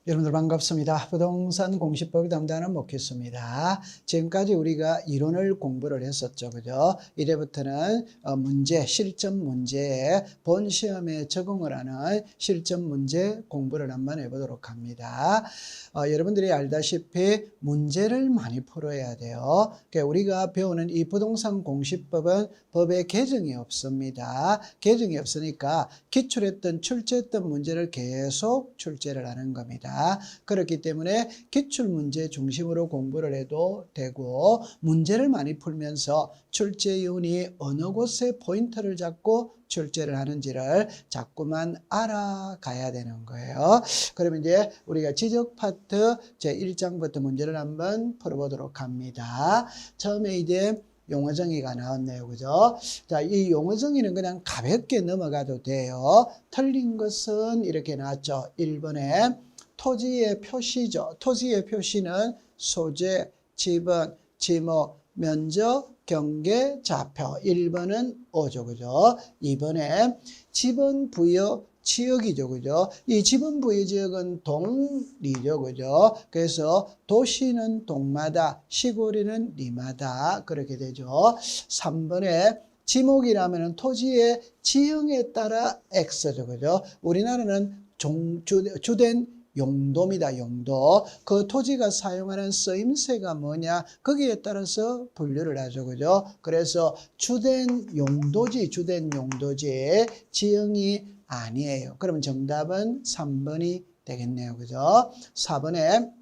여러분들 반갑습니다. 부동산 공시법을 담당하는 목희수입니다. 지금까지 우리가 이론을 공부를 했었죠. 그죠? 이제부터는 문제, 실전 문제에 본 시험에 적응을 하는 실전 문제 공부를 한번 해보도록 합니다. 여러분들이 알다시피 문제를 많이 풀어야 돼요. 그러니까 우리가 배우는 이 부동산 공시법은 법에 개정이 없습니다. 개정이 없으니까 기출했던 출제했던 문제를 계속 출제를 하는 겁니다. 그렇기 때문에 기출문제 중심으로 공부를 해도 되고 문제를 많이 풀면서 출제위원이 어느 곳에 포인트를 잡고 출제를 하는지를 자꾸만 알아가야 되는 거예요. 그러면 이제 우리가 지적 파트 제1장부터 문제를 한번 풀어보도록 합니다. 처음에 이제 용어 정의가 나왔네요. 그죠? 자, 이 용어 정의는 그냥 가볍게 넘어가도 돼요. 틀린 것은 이렇게 나왔죠. 1번에 토지의 표시죠. 토지의 표시는 소재, 지번, 지목, 면적, 경계, 좌표. 1번은 O죠. 그죠? 2번에 지번 부여 지역이죠. 그죠? 이 지번 부여 지역은 동리죠. 그죠? 그래서 도시는 동마다, 시골이는 리마다. 그렇게 되죠. 3번에 지목이라면 토지의 지형에 따라 X죠. 그죠? 우리나라는 주된 용도입니다. 용도. 그 토지가 사용하는 쓰임새가 뭐냐? 거기에 따라서 분류를 하죠. 그죠? 그래서 주된 용도지, 지형이 아니에요. 그러면 정답은 3번이 되겠네요. 그죠? 4번에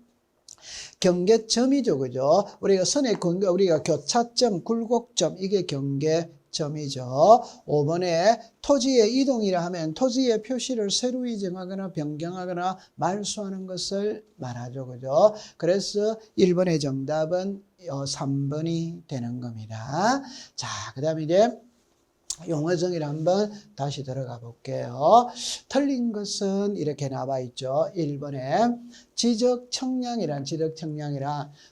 경계점이죠. 그죠? 우리가 선의 근거, 우리가 교차점, 굴곡점, 이게 경계점이죠. 5번에 토지의 이동이라 하면 토지의 표시를 새로 정하거나 변경하거나 말소하는 것을 말하죠. 그죠? 그래서 1번의 정답은 3번이 되는 겁니다. 자, 그 다음에 이제 용어 정의를 한번 다시 들어가 볼게요. 틀린 것은 이렇게 나와 있죠. 1번에 지적 청량이란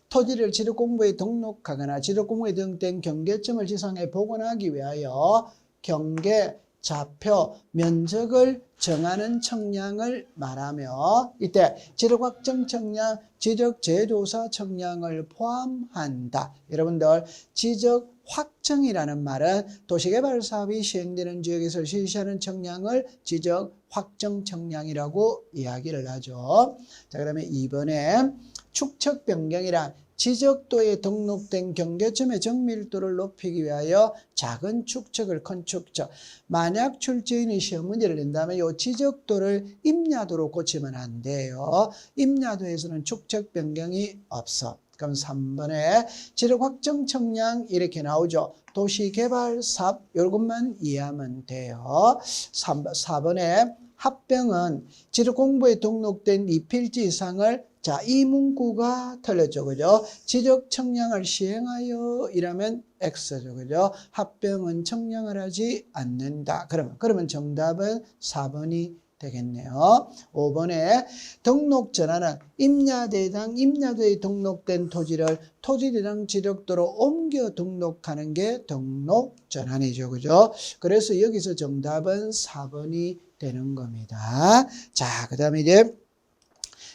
토지를 지적공부에 등록하거나 지적공부에 등록된 경계점을 지상에 복원하기 위하여 경계, 좌표, 면적을 정하는 청량을 말하며 이때 지적확정 청량, 지적재조사 청량을 포함한다. 여러분들 지적 확정이라는 말은 도시개발 사업이 시행되는 지역에서 실시하는 청량을 지적 확정 청량이라고 이야기를 하죠. 자, 그다음에 2번에 축척 변경이란 지적도에 등록된 경계점의 정밀도를 높이기 위하여 작은 축척을 큰 축척. 만약 출제인이 시험 문제를 낸다면 이 지적도를 임야도로 고치면 안 돼요. 임야도에서는 축척 변경이 없어. 그럼 3번에 지적 확정 청량 이렇게 나오죠. 도시개발 사업 이것만 이해하면 돼요. 4번에 합병은 지적 공부에 등록된 2필지 이상을 자, 이 문구가 틀렸죠. 그죠? 지적 청량을 시행하여 이라면 X죠. 그죠? 합병은 청량을 하지 않는다. 그러면 정답은 4번이 되겠네요. 5번에 등록 전환은 임야도에 등록된 토지를 토지대장 지적도로 옮겨 등록하는 게 등록 전환이죠. 그죠? 그래서 여기서 정답은 4번이 되는 겁니다. 자, 그 다음에 이제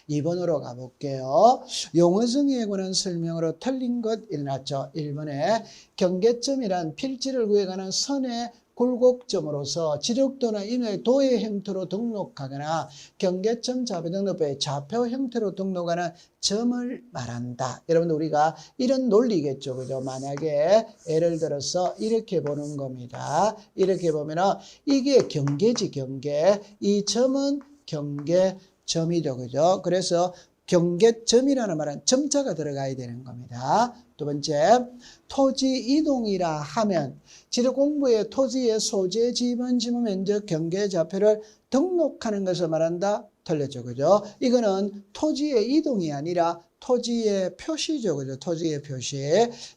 2번으로 가볼게요. 용어 정의에 관한 설명으로 틀린 것 일어났죠. 1번에 경계점이란 필지를 구해가는 선의 굴곡점으로서 지적도나 임야의 도의 형태로 등록하거나 경계점 자표 등록부에 좌표 형태로 등록하는 점을 말한다. 여러분들 우리가 이런 논리겠죠. 그죠? 만약에 예를 들어서 이렇게 보는 겁니다. 이렇게 보면은 이게 경계지 경계. 이 점은 경계점이죠. 그죠? 그래서 경계점이라는 말은 점자가 들어가야 되는 겁니다. 두 번째, 토지 이동이라 하면 지적공부에 토지의 소재, 지번, 지목, 면적, 경계, 좌표를 등록하는 것을 말한다. 틀렸죠. 그죠? 이거는 토지의 이동이 아니라 토지의 표시죠. 그죠? 토지의 표시.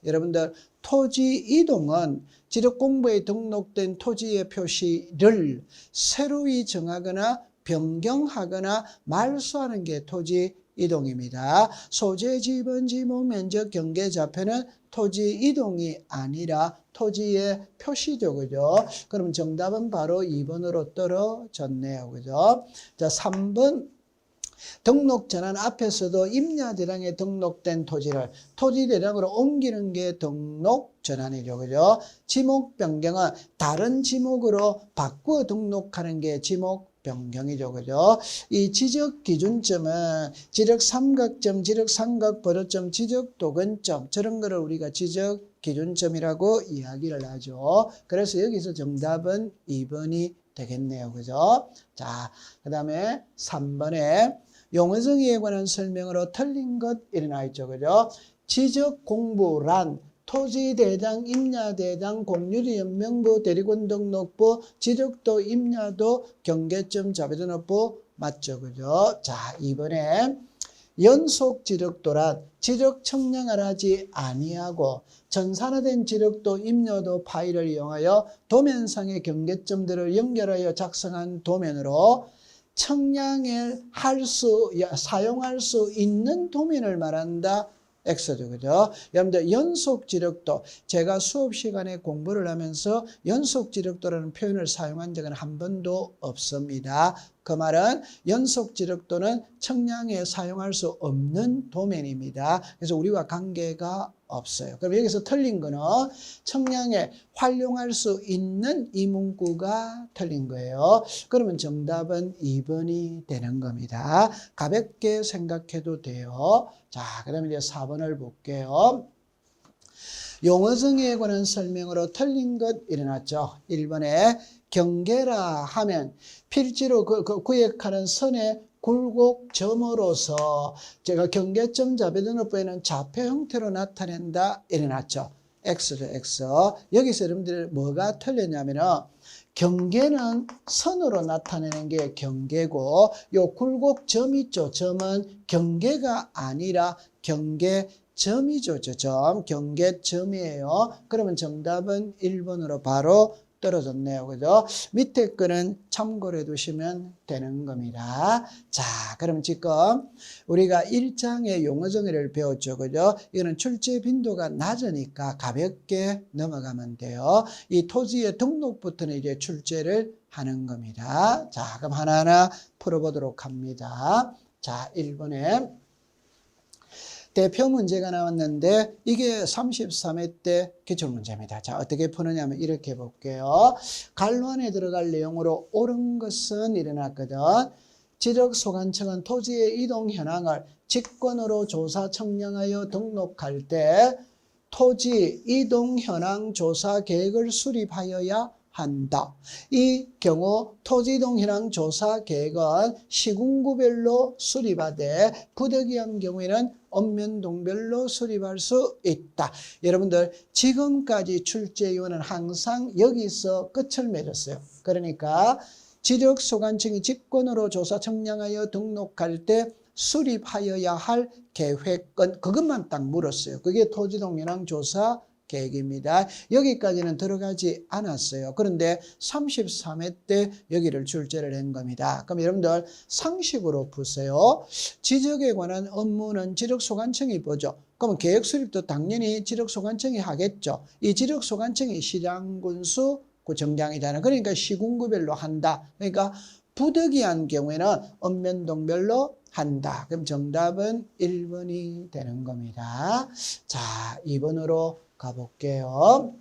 여러분들 토지 이동은 지적공부에 등록된 토지의 표시를 새로이 정하거나 변경하거나 말소하는 게 토지 이동입니다. 소재, 지번, 지목, 면적, 경계, 좌표는 토지 이동이 아니라 토지의 표시죠. 그죠? 그럼 정답은 바로 2번으로 떨어졌네요. 그죠? 자, 3번 등록 전환 앞에서도 임야대장에 등록된 토지를 토지대장으로 옮기는 게 등록 전환이죠. 그죠? 지목 변경은 다른 지목으로 바꾸어 등록하는 게 지목 변경이죠. 그죠? 이 지적 기준점은 지적 삼각점, 지적 삼각 벌어점, 지적 도근점 저런 거를 우리가 지적 기준점이라고 이야기를 하죠. 그래서 여기서 정답은 2번이 되겠네요. 그죠? 자, 그 다음에 3번에 용어정의에 관한 설명으로 틀린 것 일어나 있죠. 그죠? 지적 공부란 토지대장, 임야대장, 공유리연명부, 대리권 등록부, 지적도, 임야도, 경계점, 자비등록부 맞죠. 그죠? 자, 이번에 연속 지적도란 지적 청량을 하지 아니하고 전산화된 지적도, 임야도 파일을 이용하여 도면상의 경계점들을 연결하여 작성한 도면으로 청량을 사용할 수 있는 도면을 말한다. X죠. 그죠? 여러분들 연속 지력도 제가 수업 시간에 공부를 하면서 연속 지력도라는 표현을 사용한 적은 한 번도 없습니다. 그 말은 연속 지력도는 청량에 사용할 수 없는 도면입니다. 그래서 우리와 관계가 없어요. 그럼 여기서 틀린 거는 청량에 활용할 수 있는 이 문구가 틀린 거예요. 그러면 정답은 2번이 되는 겁니다. 가볍게 생각해도 돼요. 자, 그 다음에 이제 4번을 볼게요. 용어정의에 관한 설명으로 틀린 것 일어났죠. 1번에 경계라 하면 필지로 구획하는 선의 굴곡점으로서 제가 경계점 자비등록부에는 좌표 형태로 나타낸다 일어났죠. X죠. X. 여기서 여러분들 뭐가 틀렸냐면은 경계는 선으로 나타내는 게 경계고 요 굴곡점 있죠. 점은 경계가 아니라 경계점이죠. 점. 경계점이에요. 그러면 정답은 1번으로 바로 떨어졌네요. 그죠? 밑에 거는 참고로 해두시면 되는 겁니다. 자, 그럼 지금 우리가 1장의 용어정의를 배웠죠. 그죠? 이거는 출제 빈도가 낮으니까 가볍게 넘어가면 돼요. 이 토지의 등록부터는 이제 출제를 하는 겁니다. 자, 그럼 하나하나 풀어보도록 합니다. 자, 1번에 대표 문제가 나왔는데 이게 33회 때 기출문제입니다. 자, 어떻게 푸느냐면 이렇게 볼게요. 갈론에 들어갈 내용으로 옳은 것은 일어났거든. 지적소관청은 토지의 이동 현황을 직권으로 조사 청량하여 등록할 때 토지 이동 현황 조사 계획을 수립하여야 한다. 이 경우 토지 이동 현황 조사 계획은 시군구별로 수립하되 부득이한 경우에는 읍면동별로 수립할 수 있다. 여러분들 지금까지 출제위원은 항상 여기서 끝을 맺었어요. 그러니까 지적소관청이 직권으로 조사 청량하여 등록할 때 수립하여야 할 계획은 그것만 딱 물었어요. 그게 토지 이동 현황 조사 계획입니다. 여기까지는 들어가지 않았어요. 그런데 33회 때 여기를 출제를 한 겁니다. 그럼 여러분들 상식으로 푸세요. 지적에 관한 업무는 지적소관청이 보죠. 그러면 계획 수립도 당연히 지적소관청이 하겠죠. 이 지적소관청이 시장군수 구청장이잖아요. 그러니까 시군구별로 한다. 그러니까 부득이한 경우에는 읍면동별로 한다. 그럼 정답은 1번이 되는 겁니다. 자, 2번으로 가볼게요.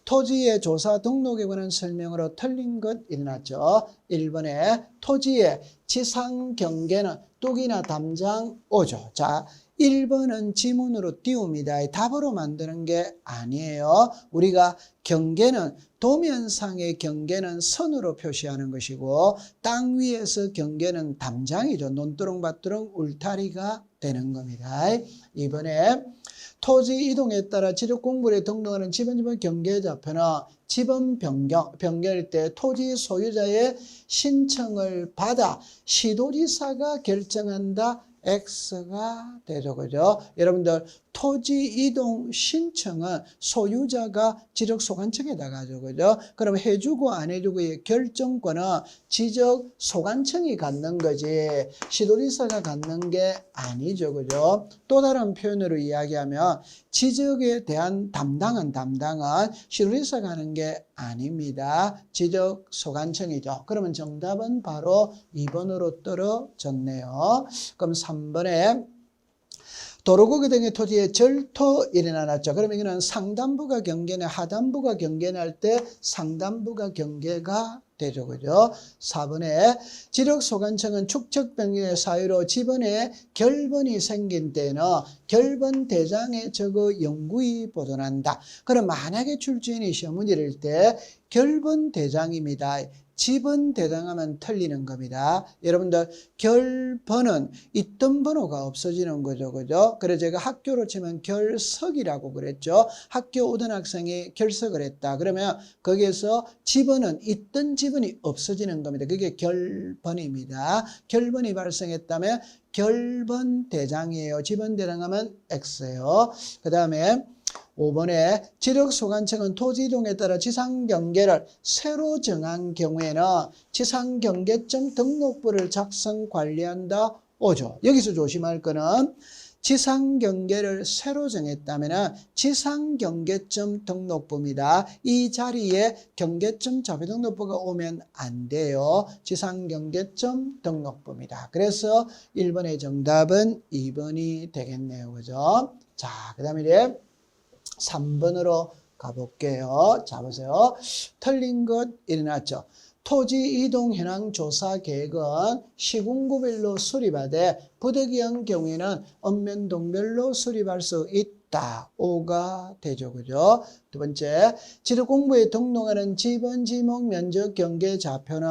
토지의 조사 등록에 관한 설명으로 틀린 것 일어났죠. 1번에 토지의 지상 경계는 뚝이나 담장 5죠. 자, 1번은 지문으로 띄웁니다. 답으로 만드는 게 아니에요. 우리가 경계는 도면상의 경계는 선으로 표시하는 것이고 땅 위에서 경계는 담장이죠. 논두렁밭두렁 울타리가 되는 겁니다. 이번에 토지 이동에 따라 지적 공부에 등록하는 지번 경계좌표는 지번 변경일 때 토지 소유자의 신청을 받아 시도지사가 결정한다. X가 되죠. 그죠? 여러분들 토지 이동 신청은 소유자가 지적소관청에다 가죠. 그죠? 그럼 해주고 안 해주고의 결정권은 지적소관청이 갖는 거지 시도지사가 갖는 게 아니죠. 그죠? 또 다른 표현으로 이야기하면 지적에 대한 담당은 시도지사가 하는 게 아닙니다. 지적소관청이죠. 그러면 정답은 바로 2번으로 떨어졌네요. 그럼 3번에 도로구기 등의 토지에 절토 일어나놨죠. 그러면 이거는 상단부가 경계네 하단부가 경계네 할 때 상단부가 경계가 되죠. 그죠? 4번에 지력소관청은 축척 변경의 사유로 지번에 결번이 생긴 때는 결번 대장에 적어 영구히 보존한다. 그럼 만약에 출제인이 시험 문제를 낼 때 결번 대장입니다. 지번 대장하면 틀리는 겁니다. 여러분들 결번은 있던 번호가 없어지는 거죠. 그죠? 그래서 제가 학교로 치면 결석이라고 그랬죠. 학교 오던 학생이 결석을 했다. 그러면 거기에서 지번은 있던 지번이 없어지는 겁니다. 그게 결번입니다. 결번이 발생했다면 결번 대장이에요. 지번 대장하면 X예요. 그 다음에 5번에 지력소관청은 토지 이동에 따라 지상경계를 새로 정한 경우에는 지상경계점 등록부를 작성 관리한다. 5죠. 여기서 조심할 거는 지상경계를 새로 정했다면 지상경계점 등록부입니다. 이 자리에 경계점 자료등록부가 오면 안 돼요. 지상경계점 등록부입니다. 그래서 1번의 정답은 2번이 되겠네요. 그죠? 자, 그 다음에 이제 3번으로 가볼게요. 자, 보세요. 틀린 것 일어났죠. 토지 이동 현황 조사 계획은 시군구별로 수립하되 부득이한 경우에는 읍면동별로 수립할 수 있다. 5가 되죠. 그죠? 두 번째, 지도공부에 등록하는 지번, 지목, 면적, 경계 좌표는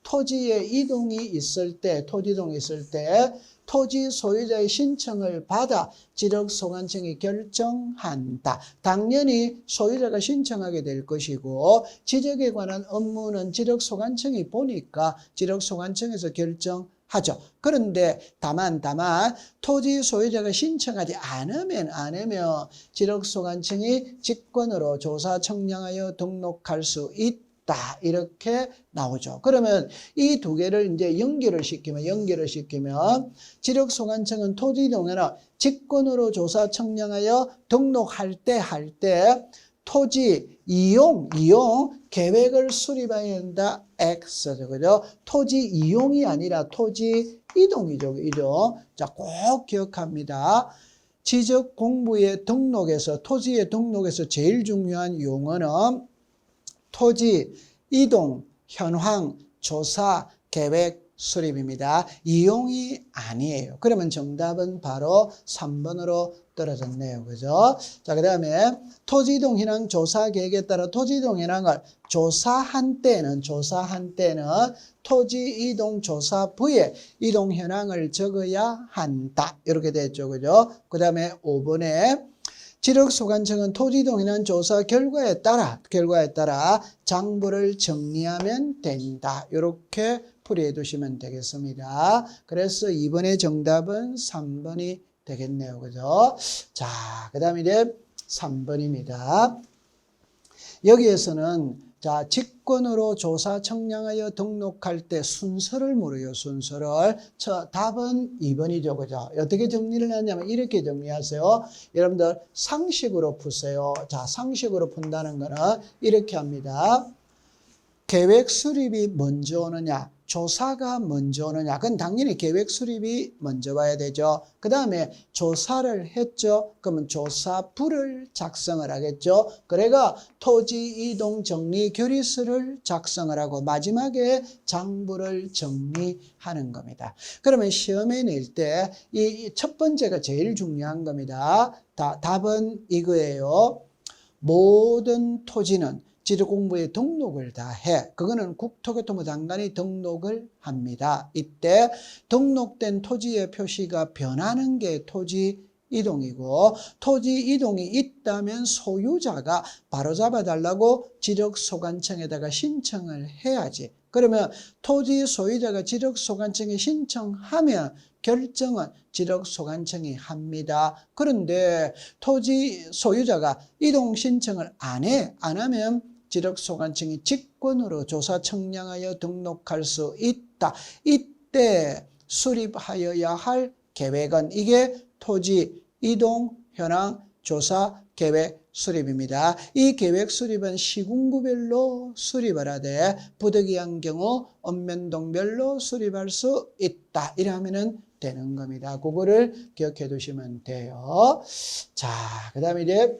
토지에 이동이 있을 때, 토지 이동이 있을 때 토지 소유자의 신청을 받아 지적소관청이 결정한다. 당연히 소유자가 신청하게 될 것이고 지적에 관한 업무는 지적소관청이 보니까 지적소관청에서 결정하죠. 그런데 다만 토지 소유자가 신청하지 않으면 지적소관청이 직권으로 조사 청량하여 등록할 수 있다. 이렇게 나오죠. 그러면 이 두 개를 이제 연결을 시키면 지력소관청은 토지 이동에는 직권으로 조사 청량하여 등록할 때 토지 이용 계획을 수립해야 한다. X죠. 그죠? 토지 이용이 아니라 토지 이동이죠. 그죠? 자, 꼭 기억합니다. 지적 공부의 등록에서 토지의 등록에서 제일 중요한 용어는 토지, 이동, 현황, 조사, 계획, 수립입니다. 이용이 아니에요. 그러면 정답은 바로 3번으로 떨어졌네요. 그죠? 자, 그 다음에 토지 이동 현황 조사 계획에 따라 토지 이동 현황을 조사한 때는 토지 이동 조사부에 이동 현황을 적어야 한다. 이렇게 됐죠. 그죠? 그 다음에 5번에 지력소관청은 토지이동 현황 조사 결과에 따라 장부를 정리하면 된다. 이렇게 풀이해 두시면 되겠습니다. 그래서 2번의 정답은 3번이 되겠네요. 그죠? 자, 그 다음에 이제 3번입니다. 여기에서는 자, 직권으로 조사 청량하여 등록할 때 순서를 물어요. 순서를. 답은 2번이죠. 그죠? 어떻게 정리를 하냐면 이렇게 정리하세요. 여러분들 상식으로 푸세요. 자, 상식으로 푼다는 거는 이렇게 합니다. 계획 수립이 먼저 오느냐, 조사가 먼저 오느냐. 그건 당연히 계획 수립이 먼저 와야 되죠. 그 다음에 조사를 했죠. 그러면 조사부를 작성을 하겠죠. 그래가 토지 이동 정리 결의서를 작성을 하고 마지막에 장부를 정리하는 겁니다. 그러면 시험에 낼 때 이 첫 번째가 제일 중요한 겁니다. 답은 이거예요. 모든 토지는 지적공부에 등록을 다 해. 그거는 국토교통부 장관이 등록을 합니다. 이때 등록된 토지의 표시가 변하는 게 토지 이동이고 토지 이동이 있다면 소유자가 바로잡아 달라고 지력소관청에다가 신청을 해야지. 그러면 토지 소유자가 지력소관청에 신청하면 결정은 지력소관청이 합니다. 그런데 토지 소유자가 이동 신청을 안 하면 지력소관청이 직권으로 조사 청량하여 등록할 수 있다. 이때 수립하여야 할 계획은 이게 토지 이동 현황 조사 계획 수립입니다. 이 계획 수립은 시군구별로 수립을 하되 부득이한 경우 읍면동별로 수립할 수 있다. 이러면은 되는 겁니다. 그거를 기억해 두시면 돼요. 자, 그 다음에 이제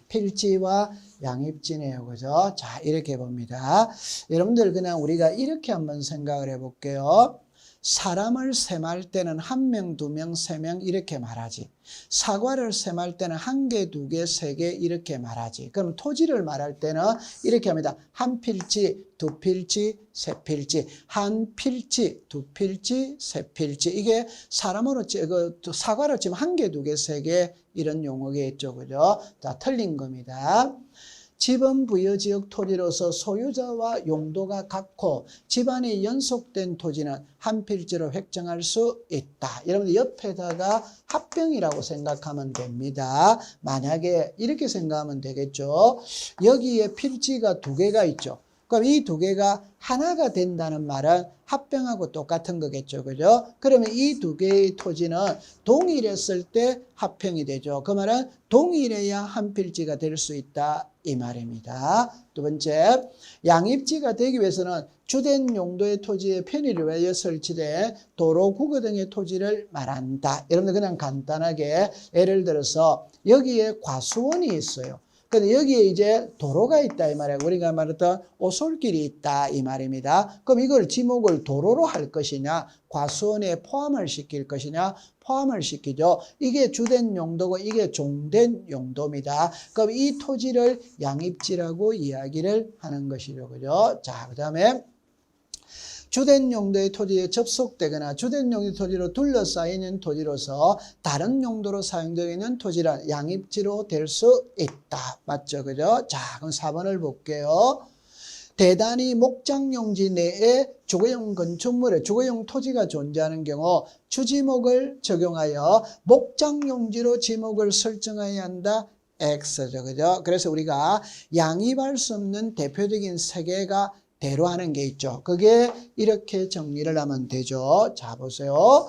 필지와 양입지네요. 그죠? 자, 이렇게 봅니다. 여러분들 그냥 우리가 이렇게 한번 생각을 해 볼게요. 사람을 셈할 때는 1명, 2명, 3명 이렇게 말하지. 사과를 셈할 때는 1개, 2개, 3개 이렇게 말하지. 그럼 토지를 말할 때는 이렇게 합니다. 한 필지, 두 필지, 세 필지. 한 필지, 두 필지, 세 필지. 이게 사람으로 사과를 치면 1개, 2개, 3개 이런 용어겠죠. 그죠? 자, 틀린 겁니다. 지번 부여지역 토지로서 소유자와 용도가 같고 집안이 연속된 토지는 한 필지로 획정할 수 있다. 여러분들 옆에다가 합병이라고 생각하면 됩니다. 만약에 이렇게 생각하면 되겠죠. 여기에 필지가 2개가 있죠. 그럼 이 2개가 하나가 된다는 말은 합병하고 똑같은 거겠죠. 그죠? 그러면 이 2개의 토지는 동일했을 때 합병이 되죠. 그 말은 동일해야 한 필지가 될 수 있다. 이 말입니다. 두 번째, 양입지가 되기 위해서는 주된 용도의 토지의 편의를 위하여 설치된 도로, 국어 등의 토지를 말한다. 여러분들 그냥 간단하게 예를 들어서 여기에 과수원이 있어요. 근데 여기에 이제 도로가 있다 이 말이에요. 우리가 말했던 오솔길이 있다 이 말입니다. 그럼 이걸 지목을 도로로 할 것이냐 과수원에 포함을 시킬 것이냐 포함을 시키죠. 이게 주된 용도고 이게 종된 용도입니다. 그럼 이 토지를 양입지라고 이야기를 하는 것이죠. 그죠? 자, 그 다음에 주된 용도의 토지에 접속되거나 주된 용도의 토지로 둘러싸이는 토지로서 다른 용도로 사용되는 토지란 양입지로 될 수 있다. 맞죠? 그죠? 자, 그럼 4번을 볼게요. 대단히 목장용지 내에 주거용 건축물에 주거용 토지가 존재하는 경우 주지목을 적용하여 목장용지로 지목을 설정해야 한다. X죠. 그죠? 그래서 우리가 양입할 수 없는 대표적인 3개가 대로하는 게 있죠. 그게 이렇게 정리를 하면 되죠. 자, 보세요.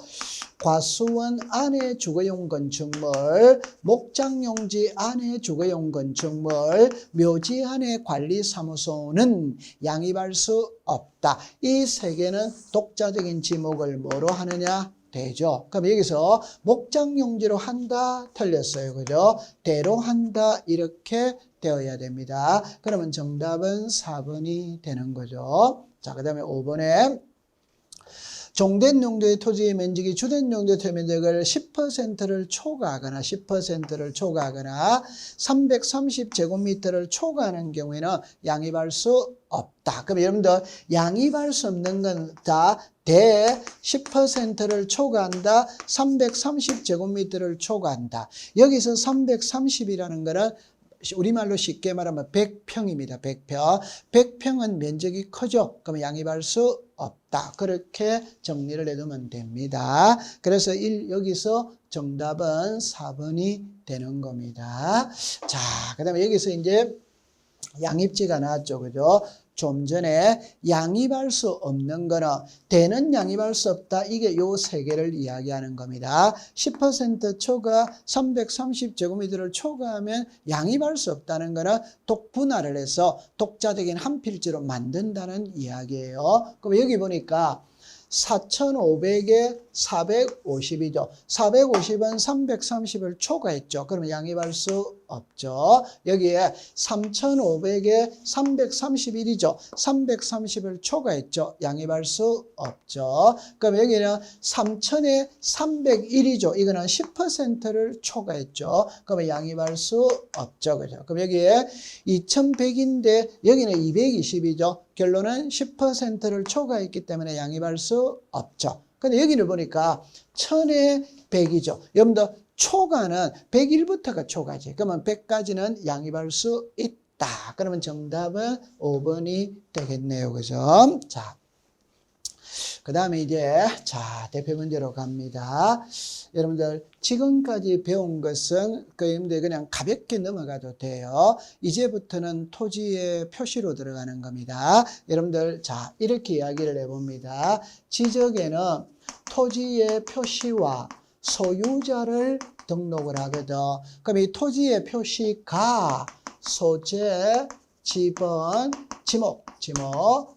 과수원 안에 주거용 건축물, 목장용지 안에 주거용 건축물, 묘지 안에 관리사무소는 양입할 수 없다. 이 3개는 독자적인 지목을 뭐로 하느냐? 되죠. 그럼 여기서 목장용지로 한다 틀렸어요. 그죠? 대로 한다 이렇게 되어야 됩니다. 그러면 정답은 4번이 되는 거죠. 자, 그 다음에 5번에 종된 용도의 토지의 면적이 주된 용도의 토지 면적을 10%를 초과하거나 10%를 초과하거나 330제곱미터를 초과하는 경우에는 양입할 수 없다. 그럼 여러분들 양입할 수 없는 건 다 대 10%를 초과한다. 330제곱미터를 초과한다. 여기서 330이라는 거는 우리말로 쉽게 말하면 100평입니다. 100평. 100평은 면적이 크죠. 그러면 양입할 수 없다. 그렇게 정리를 해두면 됩니다. 그래서 여기서 정답은 4번이 되는 겁니다. 자, 그 다음에 여기서 이제 양입지가 나왔죠. 그죠? 좀 전에 양입할 수 없는 거는 대는 양입할 수 없다. 이게 요 3개를 이야기하는 겁니다. 10% 초과 330제곱미터를 초과하면 양입할 수 없다는 거는 독분할을 해서 독자적인 한 필지로 만든다는 이야기예요. 그럼 여기 보니까 4,500에 450이죠. 450은 330을 초과했죠. 그러면 양입할 수 없죠. 여기에 3,500에 331이죠. 330을 초과했죠. 양입할 수 없죠. 그럼 여기는 3,000에 301이죠. 이거는 10%를 초과했죠. 그러면 양입할 수 없죠. 그죠? 그럼 여기에 2,100인데 여기는 220이죠. 결론은 10%를 초과했기 때문에 양입할 수 없죠. 근데 여기를 보니까 1,000에 100이죠. 여러분들 초과는 101부터가 초과지. 그러면 100까지는 양입할 수 있다. 그러면 정답은 5번이 되겠네요. 그죠? 자. 그 다음에 이제, 자, 대표 문제로 갑니다. 여러분들, 지금까지 배운 것은 여러분들 그냥 가볍게 넘어가도 돼요. 이제부터는 토지의 표시로 들어가는 겁니다. 여러분들, 자, 이렇게 이야기를 해봅니다. 지적에는 토지의 표시와 소유자를 등록을 하거든. 그럼 이 토지의 표시가 소재, 지번, 지목,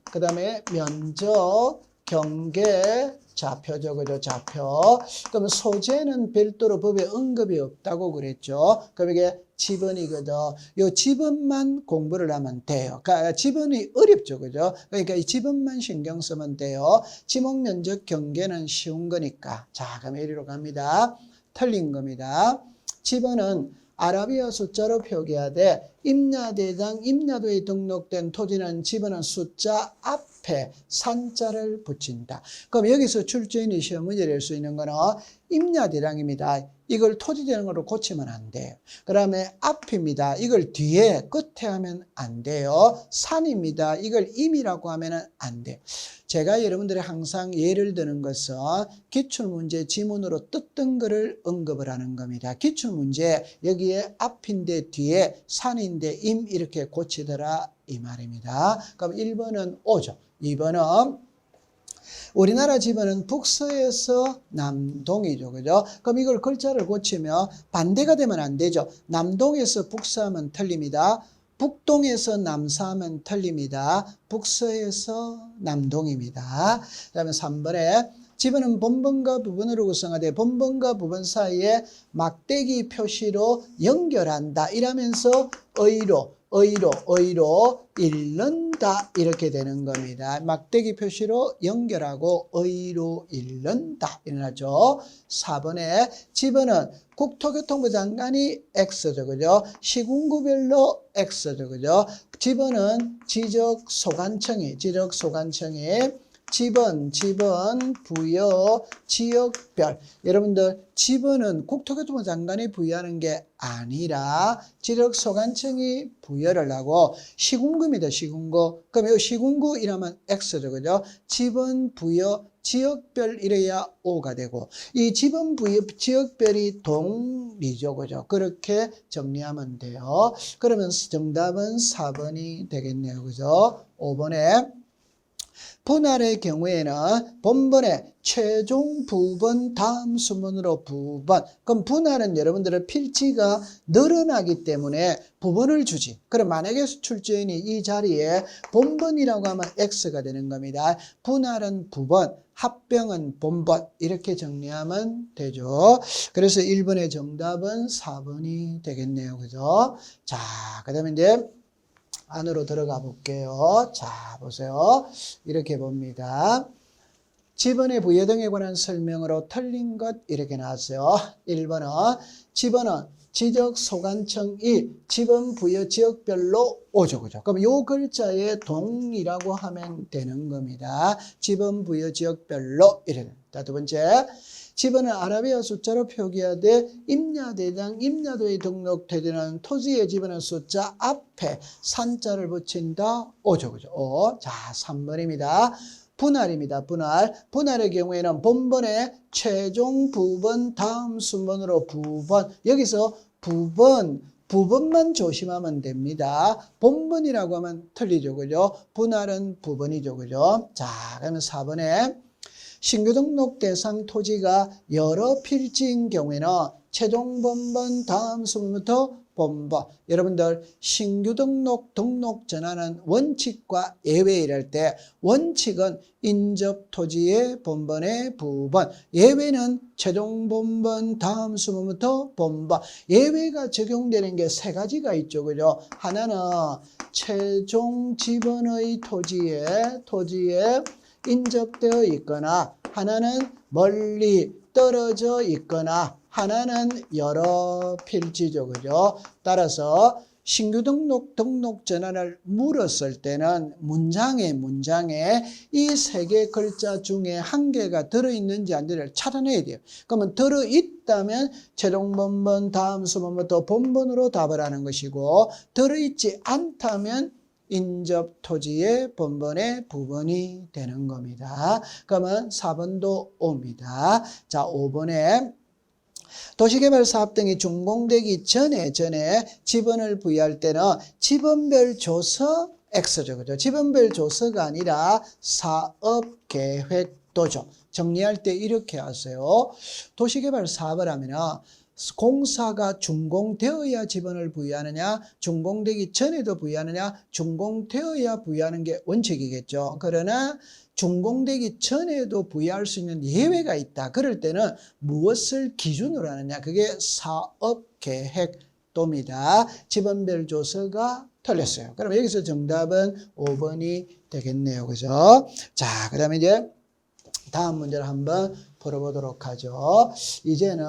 그 다음에 면적, 경계, 좌표죠. 그죠? 좌표. 그럼 소재는 별도로 법에 언급이 없다고 그랬죠. 그럼 이게 지번이거든. 요 지번만 공부를 하면 돼요. 그러니까 지번이 어렵죠. 그죠? 그러니까 이 지번만 신경 쓰면 돼요. 지목, 면적, 경계는 쉬운 거니까. 자, 그럼 이리로 갑니다. 틀린 겁니다. 지번은 아라비아 숫자로 표기하되 임야대당 임야도에 등록된 토지는 지번은 숫자 앞에 산자를 붙인다. 그럼 여기서 출제인이 시험 문제를 낼 수 있는 거는 임야대당입니다. 이걸 토지되는 걸로 고치면 안 돼요. 그 다음에 앞입니다. 이걸 뒤에 끝에 하면 안 돼요. 산입니다. 이걸 임이라고 하면 안 돼요. 제가 여러분들이 항상 예를 드는 것은 기출문제 지문으로 뜯던 거를 언급을 하는 겁니다. 기출문제 여기에 앞인데 뒤에 산인데 임 이렇게 고치더라 이 말입니다. 그럼 1번은 O죠. 2번은 우리나라 지번은 북서에서 남동이죠. 그죠? 그럼 이걸 글자를 고치면 반대가 되면 안 되죠. 남동에서 북서하면 틀립니다. 북동에서 남서하면 틀립니다. 북서에서 남동입니다. 그 다음에 3번에 지번은 본번과 부번으로 구성하되 본번과 부번 사이에 막대기 표시로 연결한다. 이러면서 의로 잃는다 이렇게 되는 겁니다. 막대기 표시로 연결하고 의로 잃는다 일어나죠. 4번에 지번은 국토교통부 장관이 X죠. 그죠? 시군구별로 X죠. 그죠? 지번은 지적소관청이 지번, 부여, 지역별. 여러분들, 지번은 국토교통부 장관이 부여하는 게 아니라 지적소관청이 부여를 하고 시군구입니다. 시군구. 그럼 이 시군구 이라면 X죠. 그죠? 지번, 부여, 지역별 이래야 O가 되고 이 지번, 부여, 지역별이 동리죠. 그죠? 그렇게 정리하면 돼요. 그러면 정답은 4번이 되겠네요. 그죠? 5번에 분할의 경우에는 본번에 최종 부번 다음 수문으로 부번. 그럼 분할은 여러분들의 필지가 늘어나기 때문에 부번을 주지. 그럼 만약에 출제인이 이 자리에 본번이라고 하면 X가 되는 겁니다. 분할은 부번, 합병은 본번 이렇게 정리하면 되죠. 그래서 1번의 정답은 4번이 되겠네요. 그죠? 자, 그 다음에 이제 안으로 들어가 볼게요. 자, 보세요. 이렇게 봅니다. 지번의 부여 등에 관한 설명으로 틀린 것 이렇게 나왔어요. 1번은 지번은 지적소관청 1, 지번 부여 지역별로 오죠. 그죠? 그럼 요 글자에 동이라고 하면 되는 겁니다. 지번 부여 지역별로 이래. 자, 두 번째. 지번은 아라비아 숫자로 표기하되 임야대당 임야도에 등록되는 토지의 지번은 숫자 앞에 산자를 붙인다. 오죠. 그죠? 오. 자, 3번입니다. 분할입니다. 분할의 경우에는 본번에 최종 부번 다음 순번으로 부번. 여기서 부번만 조심하면 됩니다. 본번이라고 하면 틀리죠. 그죠? 분할은 부번이죠. 그죠? 자, 그러면 4번에 신규 등록 대상 토지가 여러 필지인 경우에는 최종 본번 다음 수문부터 본번. 여러분들 신규 등록 전환은 원칙과 예외 이럴 때 원칙은 인접 토지의 본번의 부번, 예외는 최종 본번 다음 수문부터 본번. 예외가 적용되는 게 세 가지가 있죠. 그죠? 하나는 최종 지번의 토지에 인접되어 있거나 하나는 멀리 떨어져 있거나 하나는 여러 필지죠. 그죠? 따라서 신규 등록 전환을 물었을 때는 문장에 이 세 개 글자 중에 한 개가 들어있는지 안 들어있는지 찾아내야 돼요. 그러면 들어있다면 최종 본번, 다음 수본부터 본번으로 답을 하는 것이고, 들어있지 않다면 인접 토지의 본번의 부분이 되는 겁니다. 그러면 4번도 옵니다. 자, 5번에 도시개발 사업 등이 준공되기 전에 지번을 부여할 때는 지번별 조서 X죠. 그죠? 지번별 조서가 아니라 사업계획도죠. 정리할 때 이렇게 하세요. 도시개발 사업을 하면은 공사가 준공되어야 지번을 부여하느냐, 준공되기 전에도 부여하느냐, 준공되어야 부여하는 게 원칙이겠죠. 그러나 준공되기 전에도 부여할 수 있는 예외가 있다. 그럴 때는 무엇을 기준으로 하느냐? 그게 사업계획도입니다. 지번별 조서가 틀렸어요. 그럼 여기서 정답은 5번이 되겠네요. 그죠? 자, 그 다음에 이제 다음 문제를 한번 풀어보도록 하죠. 이제는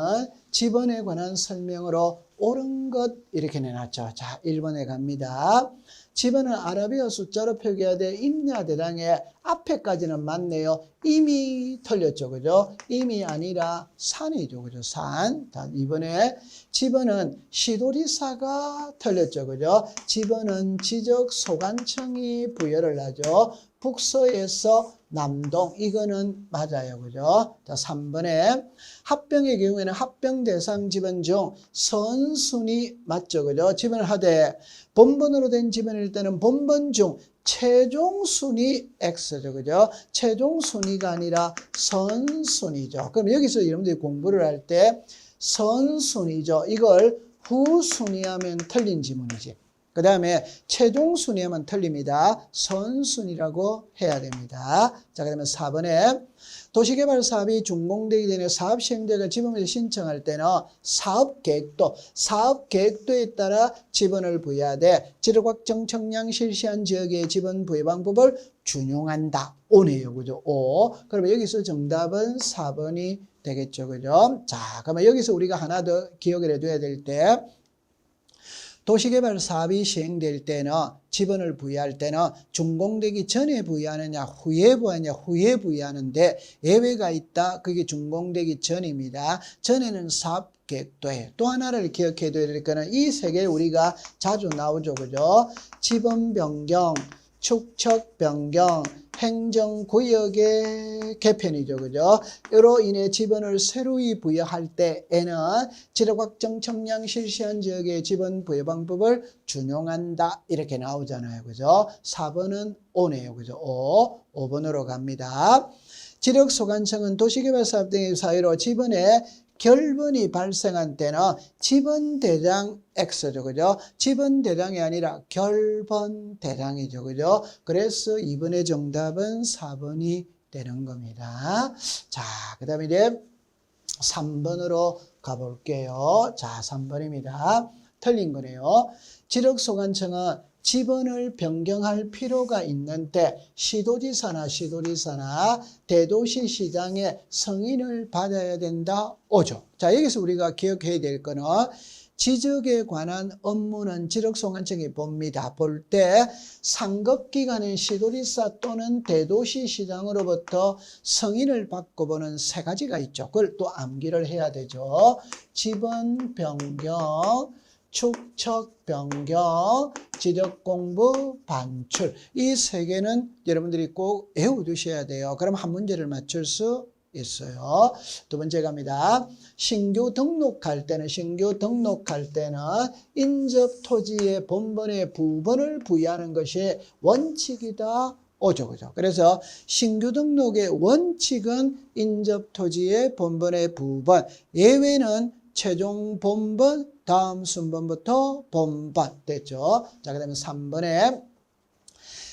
지번에 관한 설명으로 옳은 것 이렇게 내놨죠. 자, 1번에 갑니다. 지번은 아라비아 숫자로 표기해야 돼. 임야 대장에 앞에까지는 맞네요. 임이 틀렸죠. 그죠? 임이 아니라 산이죠. 그죠? 산. 자, 이번에 지번은 시도리사가 틀렸죠. 그죠? 지번은 지적소관청이 부여를 하죠. 북서에서 남동, 이거는 맞아요. 그죠? 자, 3번에 합병의 경우에는 합병 대상 지번 중 선순위 맞죠. 그죠? 지번을 하되 본번으로 된 지번일 때는 본번 중 최종 순위 X죠. 그죠? 최종 순위가 아니라 선순위죠. 그럼 여기서 여러분들이 공부를 할 때 선순위죠. 이걸 후순위하면 틀린 지문이지. 그 다음에 최종 순위하면 틀립니다. 선순위라고 해야 됩니다. 자, 그러면 4번에 도시개발 사업이 준공되기 전에 사업 시행자가 지번을 신청할 때는 사업계획도에 따라 지번을 부여하되 지역확정 청량 실시한 지역의 지번 부여 방법을 준용한다. 오네요. 그죠? 오. 그러면 여기서 정답은 4번이 되겠죠. 그죠? 자, 그러면 여기서 우리가 하나 더 기억을 해둬야 될 때, 도시개발 사업이 시행될 때는 지번을 부여할 때는 준공되기 전에 부여하느냐 후에 부여하느냐 후에 부여하는데 예외가 있다. 그게 준공되기 전입니다. 전에는 사업계획도에 또 하나를 기억해 둬야 될 거는 이 세 개 우리가 자주 나오죠. 그죠? 지번 변경, 축척 변경, 행정구역의 개편이죠. 그죠? 이로 인해 지번을 새로이 부여할 때에는 지역확정 청량 실시한 지역의 지번 부여 방법을 준용한다. 이렇게 나오잖아요. 그죠? 4번은 5네요. 그죠? 5번으로 갑니다. 지역소관청은 도시개발사업 등의 사유로 지번에 결번이 발생한 때는 지번대장 X죠. 그죠? 지번대장이 아니라 결번대장이죠. 그죠? 그래서 2번의 정답은 4번이 되는 겁니다. 자, 그 다음에 이제 3번으로 가볼게요. 자, 3번입니다. 틀린 거네요. 지역소관청은 지번을 변경할 필요가 있는데 시도지사나 대도시시장의 승인을 받아야 된다. 오죠. 자, 여기서 우리가 기억해야 될 거는 지적에 관한 업무는 지역소관청이 봅니다. 볼 때 상급기관인 시도지사 또는 대도시시장으로부터 승인을 받고 보는 세 가지가 있죠. 그걸 또 암기를 해야 되죠. 지번 변경, 축척 변경, 지적공부 반출. 이 세 개는 여러분들이 꼭 외워두셔야 돼요. 그럼 한 문제를 맞출 수 있어요. 두 번째 갑니다. 신규 등록할 때는 인접 토지의 본번의 부분을 부여하는 것이 원칙이다. 오죠. 그죠? 그래서 신규 등록의 원칙은 인접 토지의 본번의 부분, 예외는 최종 본번, 다음 순번부터 본번 됐죠. 자, 그 다음에 3번에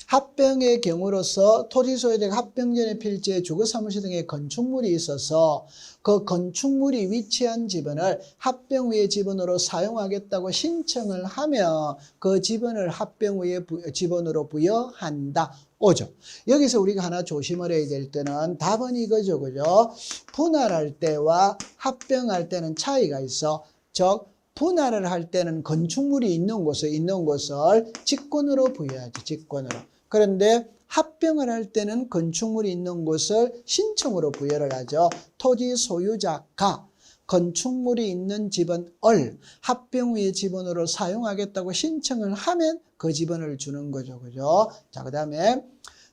합병의 경우로서 토지 소유자가 합병 전에 필지에 주거사무실 등의 건축물이 있어서 그 건축물이 위치한 지번을 합병 후의 지번으로 사용하겠다고 신청을 하면 그 지번을 합병 후의 지번으로 부여한다. 오죠. 여기서 우리가 하나 조심을 해야 될 때는 답은 이거죠. 그죠? 분할할 때와 합병할 때는 차이가 있어. 즉 분할을 할 때는 건축물이 있는 곳을 직권으로 부여하죠. 직권으로. 그런데 합병을 할 때는 건축물이 있는 곳을 신청으로 부여를 하죠. 토지 소유자가 건축물이 있는 집은 합병 후의 지번으로 사용하겠다고 신청을 하면 그 지번을 주는 거죠. 그죠? 자, 그 다음에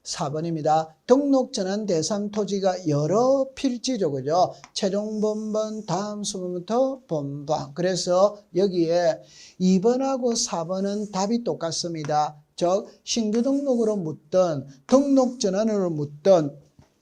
4번입니다. 등록 전환 대상 토지가 여러 필지죠. 그죠? 최종 번번 다음 수번부터 번방. 그래서 여기에 2번하고 4번은 답이 똑같습니다. 즉 신규 등록으로 묻든 등록 전환으로 묻든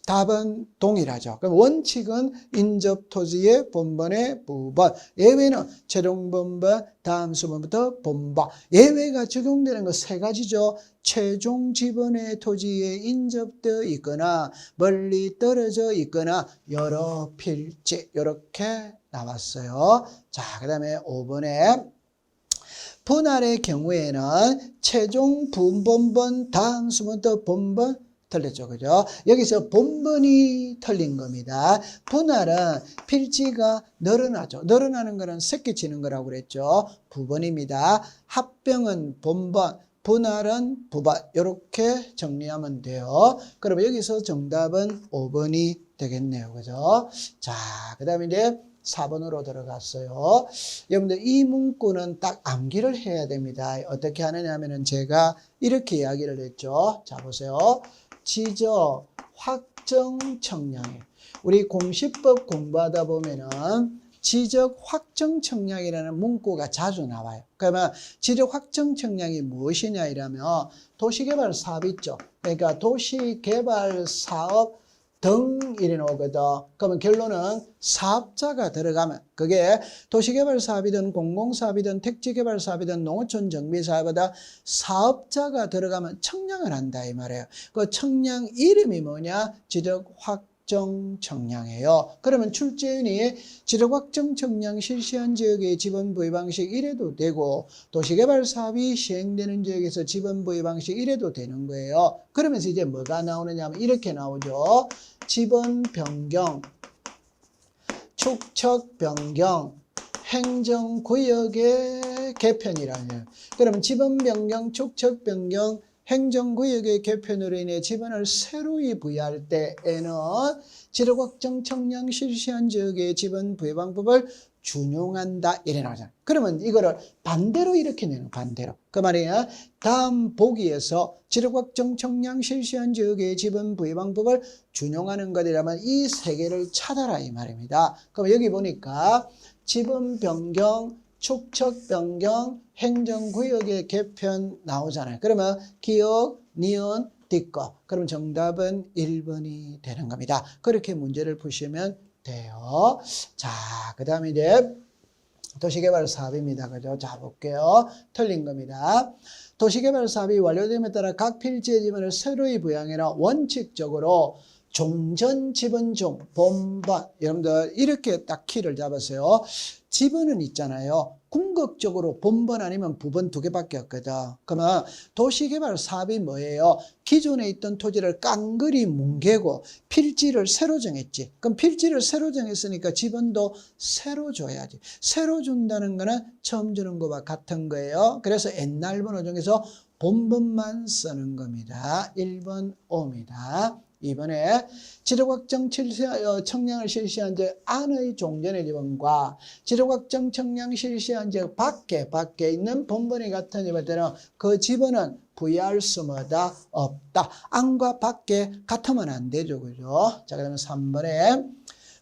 답은 동일하죠. 그럼 원칙은 인접 토지의 본번의 부번, 예외는 최종 번번 다음 수번부터 본번. 예외가 적용되는 거 세 가지죠. 최종 지번의 토지에 인접되어 있거나 멀리 떨어져 있거나 여러 필지, 이렇게 나왔어요. 자, 그 다음에 5번에 분할의 경우에는 최종 분본번 다음 수번부터 본번 틀렸죠. 그죠? 여기서 본번이 틀린 겁니다. 분할은 필지가 늘어나죠. 늘어나는 거는 새끼치는 거라고 그랬죠. 부번입니다. 합병은 본번, 분할은 부번. 이렇게 정리하면 돼요. 그러면 여기서 정답은 5번이 되겠네요. 그죠? 자, 그 다음에 이제 4번으로 들어갔어요. 여러분들 이 문구는 딱 암기를 해야 됩니다. 어떻게 하느냐 하면은 제가 이렇게 이야기를 했죠. 자, 보세요. 지적, 확정, 청량이에요. 우리 공시법 공부하다 보면은 지적, 확정, 청량이라는 문구가 자주 나와요. 그러면 지적, 확정, 청량이 무엇이냐 이러면 도시개발 사업 있죠. 그러니까 도시개발 사업 등 이래 나오거든. 그러면 결론은 사업자가 들어가면 그게 도시개발 사업이든 공공사업이든 택지개발 사업이든 농어촌 정비 사업이다 사업자가 들어가면 청량을 한다 이 말이에요. 그 청량 이름이 뭐냐? 지적 확정 청량이에요. 그러면 출제인이 지적 확정 청량 실시한 지역의 지번 부의 방식 이래도 되고 도시개발 사업이 시행되는 지역에서 지번 부의 방식 이래도 되는 거예요. 그러면서 이제 뭐가 나오느냐 하면 이렇게 나오죠. 지번 변경, 축척 변경, 행정구역의 개편이라는. 그러면 지번 변경, 축척 변경, 행정구역의 개편으로 인해 지번을 새로이 부여할 때에는 지적 확정 청량 실시한 지역의 지번 부여 방법을 준용한다 이래 나오잖아요. 그러면 이거를 반대로 이렇게 내는 반대로. 그 말이야. 다음 보기에서 지적 확정 청량 실시한 지역의 지번 부여 방법을 준용하는 것이라면 이 세 개를 찾아라 이 말입니다. 그럼 여기 보니까 지번 변경, 축척 변경, 행정구역의 개편 나오잖아요. 그러면 기억, 니은, 뒷거. 그럼 정답은 1번이 되는 겁니다. 그렇게 문제를 푸시면 돼요. 자, 그 다음에 이제 도시개발 사업입니다. 그죠? 자, 볼게요. 틀린 겁니다. 도시개발 사업이 완료됨에 따라 각 필지의 지번을 새로이 부양해라. 원칙적으로 종전 지번 중 본번. 여러분들 이렇게 딱 키를 잡았어요. 지번은 있잖아요. 궁극적으로 본번 아니면 부번 두 개밖에 없거든. 그러면 도시개발 사업이 뭐예요? 기존에 있던 토지를 깡그리 뭉개고 필지를 새로 정했지. 그럼 필지를 새로 정했으니까 지번도 새로 줘야지. 새로 준다는 거는 처음 주는 것과 같은 거예요. 그래서 옛날 번호 중에서 본번만 쓰는 겁니다. 1번 O입니다. 이번에 지적 확정 청량을 실시한 지역 안의 종전의 지번과 지적 확정 청량 실시한 지역 밖에 있는 본번이 같은 지번 때는 그 지번은 부여할 수마다 없다. 안과 밖에 같으면 안 되죠. 그죠? 자, 그러면 3번에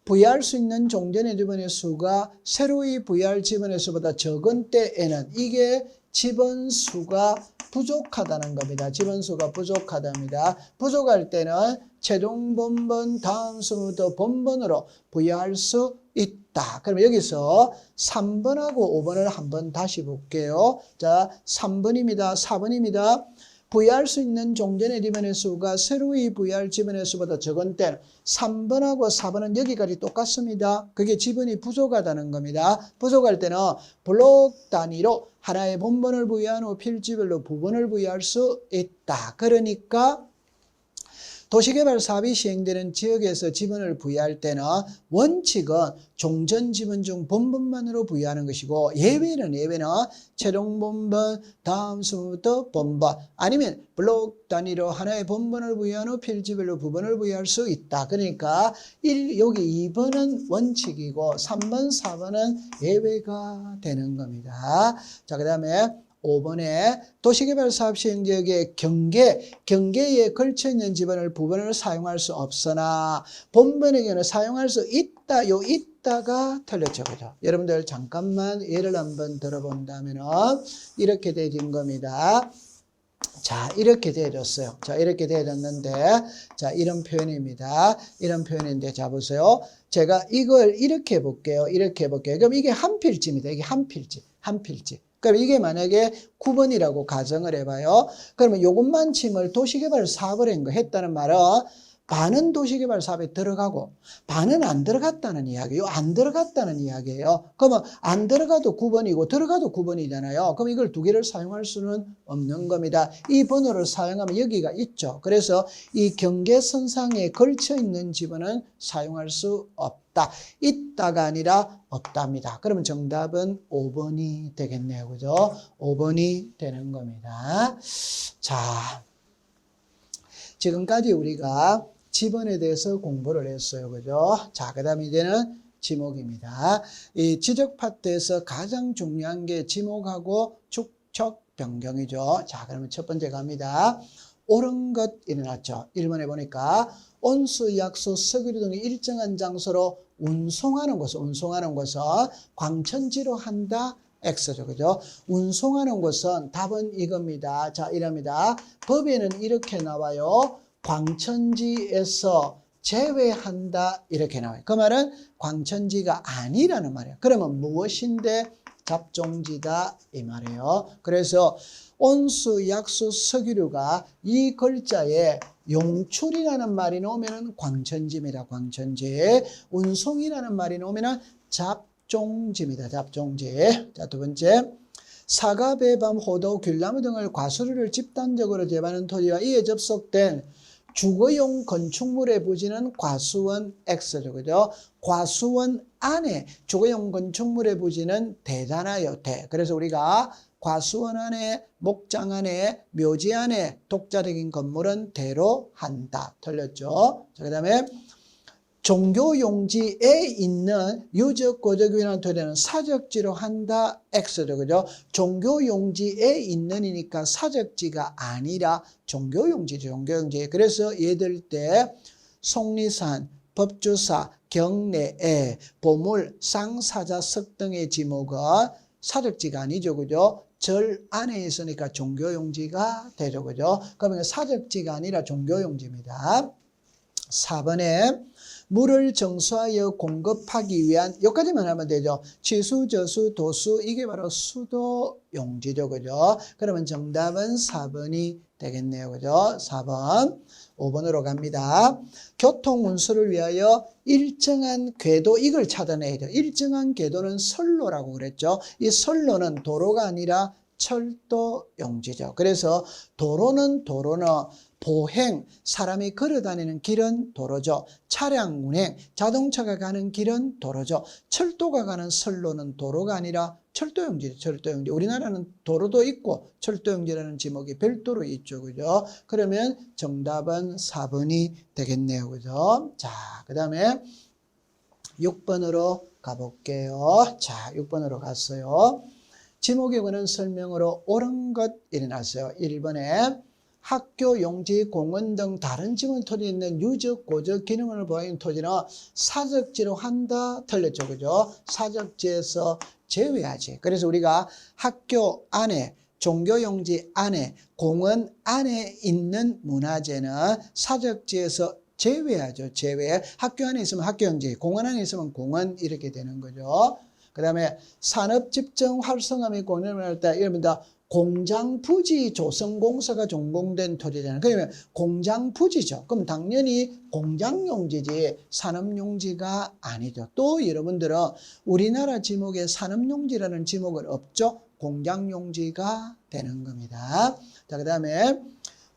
부여할 수 있는 종전의 지번의 수가 새로이 부여할 지번의 수보다 적은 때에는 이게 지번 수가 부족하다는 겁니다. 지번수가 부족하답니다. 부족할 때는 최종 본번 다음 수부터 본번으로 부여할 수 있다. 그럼 여기서 3번하고 5번을 한번 다시 볼게요. 자, 3번입니다. 4번입니다. 부여할 수 있는 종전의 지번의 수가 새로이 부여할 지번의 수보다 적은 때는 3번하고 4번은 여기까지 똑같습니다. 그게 지번이 부족하다는 겁니다. 부족할 때는 블록 단위로 하나의 본번을 부여한 후 필지별로 부번을 부여할 수 있다. 그러니까 도시개발 사업이 시행되는 지역에서 지분을 부여할 때는 원칙은 종전 지분 중 본분만으로 부여하는 것이고 예외는 최종 본분 다음 순부터 본분 아니면 블록 단위로 하나의 본분을 부여한 후 필지별로 부분을 부여할 수 있다. 그러니까 여기 2번은 원칙이고 3번, 4번은 예외가 되는 겁니다. 자, 그 다음에 5번에 도시개발 사업 시행지역의 경계에 걸쳐 있는 지분을 부분을 사용할 수 없으나 본분의 경우는 사용할 수 있다. 있다가 틀렸죠. 그죠? 여러분들 잠깐만 예를 한번 들어본다면 이렇게 되어진 겁니다. 자, 이렇게 되어졌어요. 자, 이렇게 되어졌는데, 자, 이런 표현입니다. 이런 표현인데, 자, 보세요. 제가 이걸 이렇게 해볼게요. 이렇게 해볼게요. 그럼 이게 한 필지입니다. 이게 한 필지. 그럼 이게 만약에 9번이라고 가정을 해봐요. 그러면 요것만 침을 도시개발 사업을 했다는 말은 반은 도시개발 사업에 들어가고 반은 안 들어갔다는 이야기예요. 안 들어갔다는 이야기예요. 그러면 안 들어가도 9번이고 들어가도 9번이잖아요. 그럼 이걸 두 개를 사용할 수는 없는 겁니다. 이 번호를 사용하면 여기가 있죠. 그래서 이 경계선상에 걸쳐 있는 지분은 사용할 수 없다. 있다가 아니라 없답니다. 그러면 정답은 5번이 되겠네요. 그죠? 5번이 되는 겁니다. 자, 지금까지 우리가 지번에 대해서 공부를 했어요. 그죠? 자, 그 다음에 이제는 지목입니다. 이 지적 파트에서 가장 중요한 게 지목하고 축척 변경이죠. 자, 그러면 첫 번째 갑니다. 옳은 것 일어났죠. 1번에 보니까 온수, 약수, 석유류 등의 일정한 장소로 운송하는 것은 광천지로 한다. X죠. 그죠? 운송하는 것은 답은 이겁니다. 자, 이럽니다. 법에는 이렇게 나와요. 광천지에서 제외한다. 이렇게 나와요. 그 말은 광천지가 아니라는 말이에요. 그러면 무엇인데 잡종지다 이 말이에요. 그래서 온수, 약수, 석유류가 이 글자에 용출이라는 말이 나오면 광천지입니다. 광천지. 운송이라는 말이 나오면 잡종지입니다. 잡종지. 자, 두 번째. 사과, 배밤, 호도, 귤나무 등을 과수류를 집단적으로 재배하는 토지와 이에 접속된 주거용 건축물의 부지는 과수원 X죠. 그죠? 과수원 안에 주거용 건축물의 부지는 대잖아요. 대. 그래서 우리가 과수원 안에, 목장 안에, 묘지 안에 독자적인 건물은 대로 한다. 틀렸죠? 자, 그 다음에 종교용지에 있는 유적, 고적이라는 토지는 사적지로 한다. X죠. 그죠? 종교용지에 있는이니까 사적지가 아니라 종교용지죠. 종교용지. 그래서 얘들 때 속리산, 법주사, 경내에, 보물, 쌍사자석 등의 지목은 사적지가 아니죠. 그죠? 절 안에 있으니까 종교용지가 되죠. 그죠? 그러면 사적지가 아니라 종교용지입니다. 4번에 물을 정수하여 공급하기 위한 여기까지만 하면 되죠. 취수, 저수, 도수 이게 바로 수도용지죠. 그죠? 그러면 정답은 4번이 되겠네요. 그죠? 4번. 5번으로 갑니다. 교통운수를 위하여 일정한 궤도 이걸 찾아내야죠. 일정한 궤도는 선로라고 그랬죠. 이 선로는 도로가 아니라 철도용지죠. 그래서 도로는 보행, 사람이 걸어다니는 길은 도로죠. 차량 운행, 자동차가 가는 길은 도로죠. 철도가 가는 선로는 도로가 아니라 철도용지죠. 철도용지. 우리나라는 도로도 있고 철도용지라는 지목이 별도로 있죠. 그죠? 그러면 정답은 4번이 되겠네요. 그죠? 자, 그 다음에 6번으로 가볼게요. 자, 6번으로 갔어요. 지목에 관한 설명으로 옳은 것 일어났어요. 1번에 학교, 용지, 공원 등 다른 지분 토지에 있는 유적, 고적, 기능을 보이는 토지는 사적지로 한다. 틀렸죠. 그죠? 사적지에서 제외하지. 그래서 우리가 학교 안에, 종교용지 안에, 공원 안에 있는 문화재는 사적지에서 제외하죠. 제외. 학교 안에 있으면 학교용지, 공원 안에 있으면 공원 이렇게 되는 거죠. 그 다음에 산업집중 활성화및 공연을 할 때 이럽니다. 공장 부지 조성공사가 전공된 토지잖아요. 그러면 공장 부지죠. 그럼 당연히 공장용지지 산업용지가 아니죠. 또 여러분들은 우리나라 지목에 산업용지라는 지목은 없죠. 공장용지가 되는 겁니다. 자, 그 다음에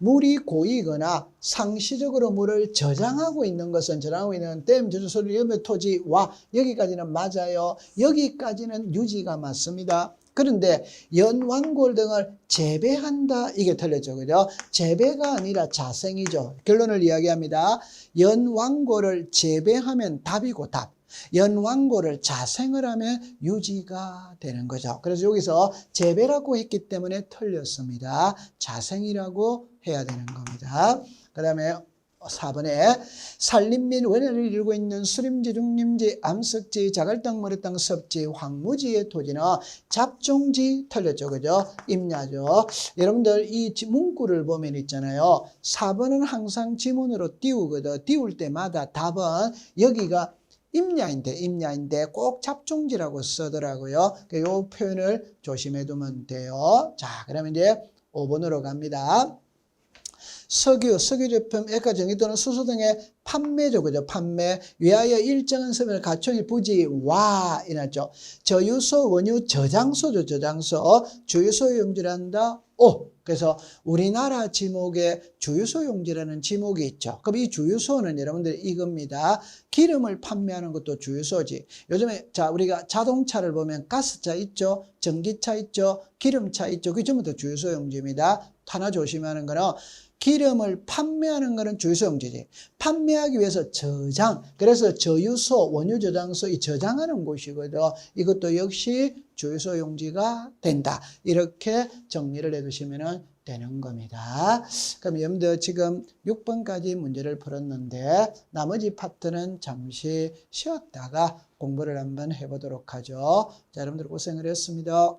물이 고이거나 상시적으로 물을 저장하고 있는 것은 저장하고 있는 댐, 저주소를 염해 토지, 와 여기까지는 맞아요. 여기까지는 유지가 맞습니다. 그런데 연완골 등을 재배한다 이게 틀렸죠. 그죠? 재배가 아니라 자생이죠. 결론을 이야기합니다. 연완골을 재배하면 답이고 답. 연완골을 자생을 하면 유지가 되는 거죠. 그래서 여기서 재배라고 했기 때문에 틀렸습니다. 자생이라고 해야 되는 겁니다. 그 다음에 4번에 산림 및 원해를 이루고 있는 수림지, 중림지, 암석지, 자갈땅, 모래땅, 섭지, 황무지의 토지는 잡종지 틀렸죠. 그죠? 임야죠. 여러분들 이 문구를 보면 있잖아요. 4번은 항상 지문으로 띄우거든. 띄울 때마다 답은 여기가 임야인데 꼭 잡종지라고 쓰더라고요. 이 표현을 조심해 두면 돼요. 자, 그러면 이제 5번으로 갑니다. 석유 제품, 액화 전기 또는 수소 등의 판매죠. 그죠? 판매. 위하여 일정한 섬을 갖춘 부지, 와, 이랬죠. 저유소, 원유, 저장소죠. 저장소. 주유소 용지란다. 오. 그래서 우리나라 지목에 주유소 용지라는 지목이 있죠. 그럼 이 주유소는 여러분들 이겁니다. 기름을 판매하는 것도 주유소지. 요즘에 자 우리가 자동차를 보면 가스차 있죠. 전기차 있죠. 기름차 있죠. 그게 전부 다 주유소 용지입니다. 하나 조심하는 거는 기름을 판매하는 것은 주유소 용지지. 판매하기 위해서 저장, 그래서 저유소, 원유 저장소, 이 저장하는 곳이거든. 이것도 역시 주유소 용지가 된다. 이렇게 정리를 해두시면 되는 겁니다. 그럼 여러분들 지금 6번까지 문제를 풀었는데 나머지 파트는 잠시 쉬었다가 공부를 한번 해보도록 하죠. 자, 여러분들 고생을 했습니다.